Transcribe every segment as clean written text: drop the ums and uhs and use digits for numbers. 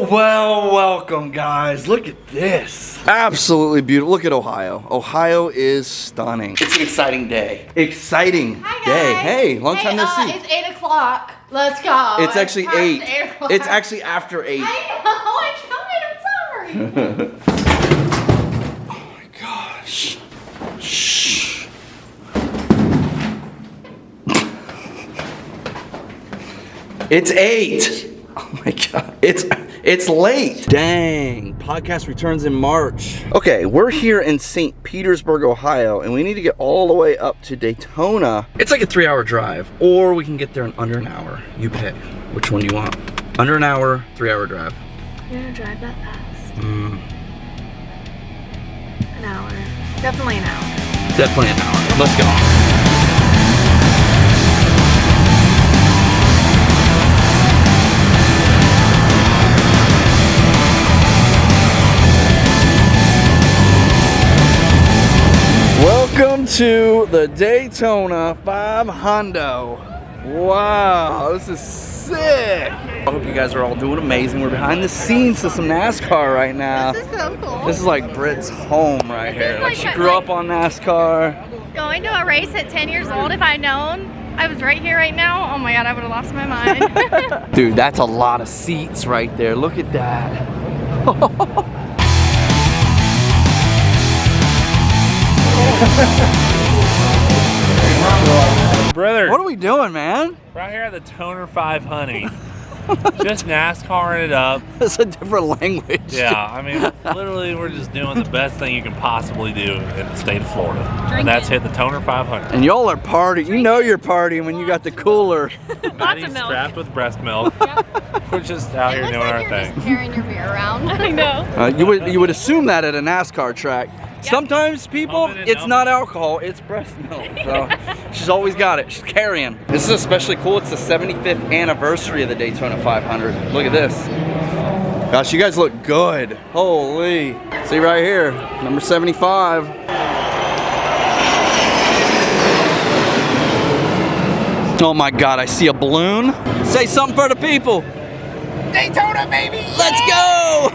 Welcome guys. Look at this. Absolutely beautiful. Look at Ohio. Ohio is stunning. It's an exciting day. Exciting day. Hey, long time no see. It's 8 o'clock. Let's go. It's actually 8. It's actually after 8. I know, I'm sorry. Oh my gosh. Shh. It's 8. Oh my god. It's late. Dang. Podcast returns in March. Okay, we're here in St. Petersburg, Ohio, and we need to get all the way up to Daytona. It's like a 3-hour drive, or we can get there in under an hour. You pick. Which one do you want? Under an hour, 3-hour drive. You're gonna drive that fast? An hour. Definitely an hour. Definitely an hour. Let's go. Welcome to the Daytona 500. Wow, this is sick. I hope you guys are all doing amazing. We're behind the scenes to some NASCAR right now. This is so cool. This is like Britt's home right here. Like she grew up on NASCAR. Going to a race at 10 years old, if I'd known I was right here right now, oh my god, I would have lost my mind. Dude, that's a lot of seats right there. Look at that. Brother, what are we doing, man? right here at the Toner 500. Just NASCARing it up. That's a different language. Yeah, I mean, literally, we're just doing the best thing you can possibly do in the state of Florida. And that's hit the Toner 500. And y'all are partying. You know you're partying when you got the cooler. Maddie's strapped with breast milk. We're just out here doing our thing. Just carrying your beer around. I know. You would assume that at a NASCAR track. Yep. Sometimes people, it's not alcohol, it's breast milk. So she's always got it. She's carrying. This is especially cool. It's the 75th anniversary of the Daytona 500. Look at this. Gosh, you guys look good. Holy. See right here, number 75. Oh my God, I see a balloon. Say something for the people. Daytona, baby! Let's go!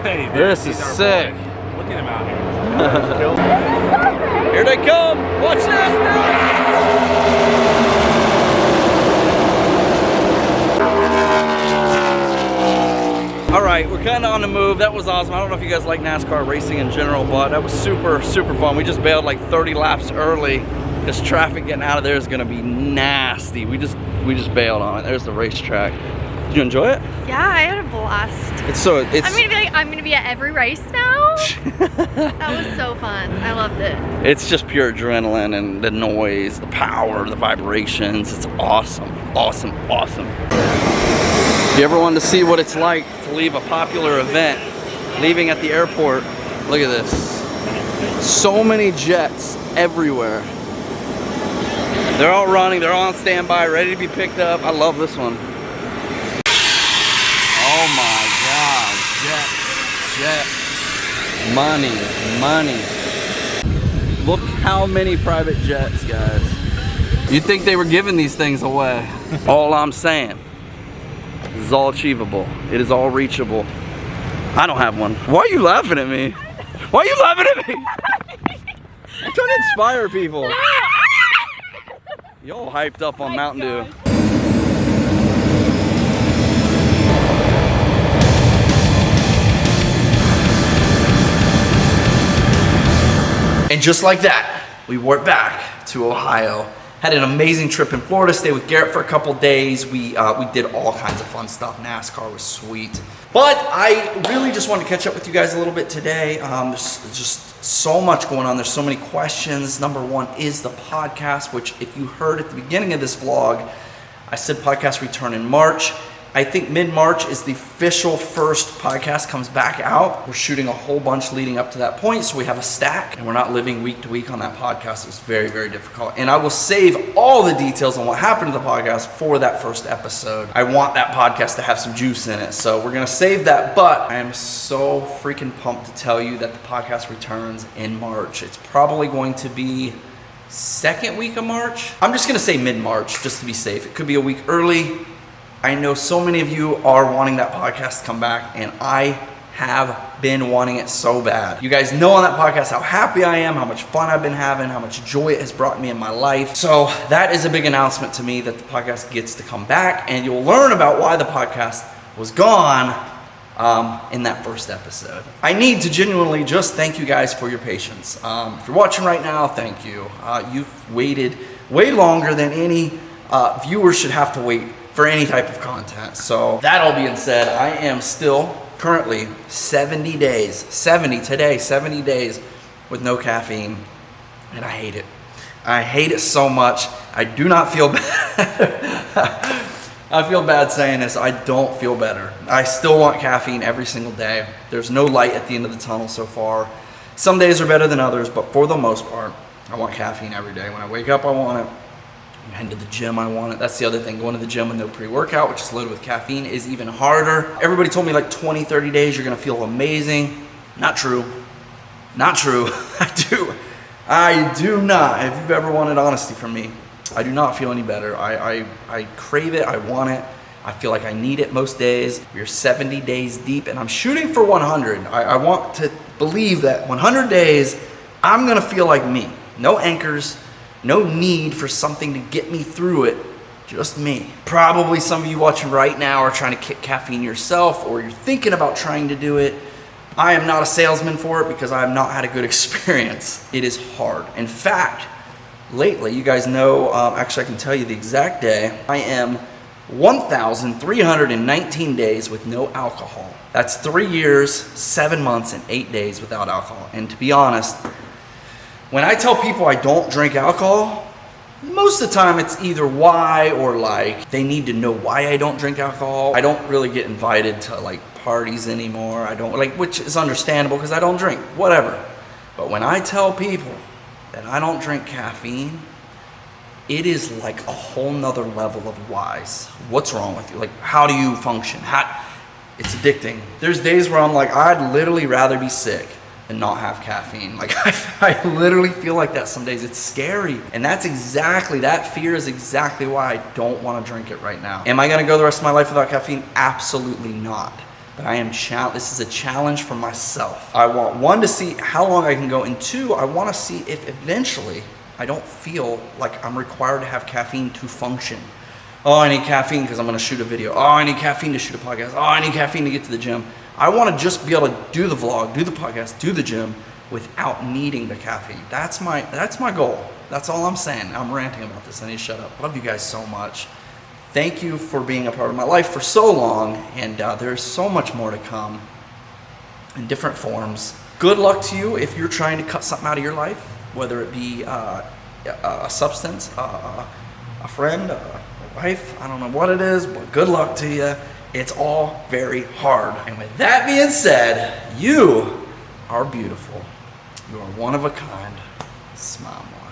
Hey, this is sick. Look at him out here. Here they come. Watch this. All right, we're kind of on the move. That was awesome. I don't know if you guys like NASCAR racing in general, but that was super fun. We just bailed like 30 laps early. This traffic getting out of there is gonna be nasty. We just bailed on it. There's the racetrack. Did you enjoy it? Yeah, I had a blast. I'm gonna be at every race now. That was so fun. I loved it. It's just pure adrenaline and the noise, the power, the vibrations. It's awesome. If you ever wanted to see what it's like to leave a popular event, leaving at the airport, look at this. So many jets everywhere. They're all running, they're all on standby, ready to be picked up. I love this one. Oh my God, jet, money. Look how many private jets, guys. You'd think they were giving these things away. All I'm saying, this is all achievable. It is all reachable. I don't have one. Why are you laughing at me? Why are you laughing at me? I'm trying to inspire people. Y'all hyped up on Mountain Dew. And just like that, we were back to Ohio. Had an amazing trip in Florida, stayed with Garrett for a couple days. We did all kinds of fun stuff. NASCAR was sweet. But I really just wanted to catch up with you guys a little bit today. There's just so much going on. There's so many questions. Number one is the podcast, which if you heard at the beginning of this vlog, I said podcast return in March. I think mid-March is the official first podcast comes back out. We're shooting a whole bunch leading up to that point, so we have a stack, and we're not living week to week on that podcast. It's very, very difficult. And I will save all the details on what happened to the podcast for that first episode. I want that podcast to have some juice in it, so we're gonna save that, but I am so freaking pumped to tell you that the podcast returns in March. It's probably going to be second week of March. I'm just gonna say mid-March just to be safe. It could be a week early. I know so many of you are wanting that podcast to come back, and I have been wanting it so bad. You guys know on that podcast how happy I am, how much fun I've been having, how much joy it has brought me in my life. So that is a big announcement to me that the podcast gets to come back, and you'll learn about why the podcast was gone in that first episode. I need to genuinely just thank you guys for your patience. If you're watching right now, thank you. You've waited way longer than any viewers should have to wait for any type of content. So that all being said, I am still currently 70 days with no caffeine, and I hate it. I hate it so much. I do not feel bad. I feel bad saying this. I don't feel better. I still want caffeine every single day. There's no light at the end of the tunnel so far. Some days are better than others, but for the most part, I want caffeine every day. When I wake up, I want it. I'm heading to the gym, I want it. That's the other thing. Going to the gym with no pre-workout, which is loaded with caffeine, is even harder. Everybody told me like 20, 30 days, you're gonna feel amazing. Not true. Not true. I do not. If you've ever wanted honesty from me, I do not feel any better. I crave it, I want it. I feel like I need it most days. We're 70 days deep, and I'm shooting for 100. I want to believe that 100 days, I'm gonna feel like me. No anchors, no need for something to get me through it, just me. Probably some of you watching right now are trying to kick caffeine yourself, or you're thinking about trying to do it. I am not a salesman for it because I have not had a good experience. It is hard. In fact, lately, you guys know, actually I can tell you the exact day, I am 1,319 days with no alcohol. That's 3 years, 7 months, and 8 days without alcohol. And to be honest, when I tell people I don't drink alcohol, most of the time it's either why or like they need to know why I don't drink alcohol. I don't really get invited to like parties anymore. I don't like, which is understandable because I don't drink, whatever. But when I tell people that I don't drink caffeine, it is like a whole nother level of whys. What's wrong with you? Like, how do you function? It's addicting. There's days where I'm like, I'd literally rather be sick and not have caffeine. Like I literally feel like that some days. It's scary. And that fear is exactly why I don't want to drink it right now. Am I gonna go the rest of my life without caffeine? Absolutely not. But this is a challenge for myself. I want, one, to see how long I can go, and two, I want to see if eventually I don't feel like I'm required to have caffeine to function. Oh, I need caffeine because I'm gonna shoot a video. Oh, I need caffeine to shoot a podcast. Oh, I need caffeine to get to the gym. I want to just be able to do the vlog, do the podcast, do the gym without needing the caffeine. That's my goal. That's all I'm saying. I'm ranting about this. I need to shut up. Love you guys so much. Thank you for being a part of my life for so long, and there's so much more to come in different forms. Good luck to you if you're trying to cut something out of your life, whether it be a substance, a friend, a wife, I don't know what it is, but good luck to you. It's all very hard. And with that being said, you are beautiful. You are one of a kind. Smile more.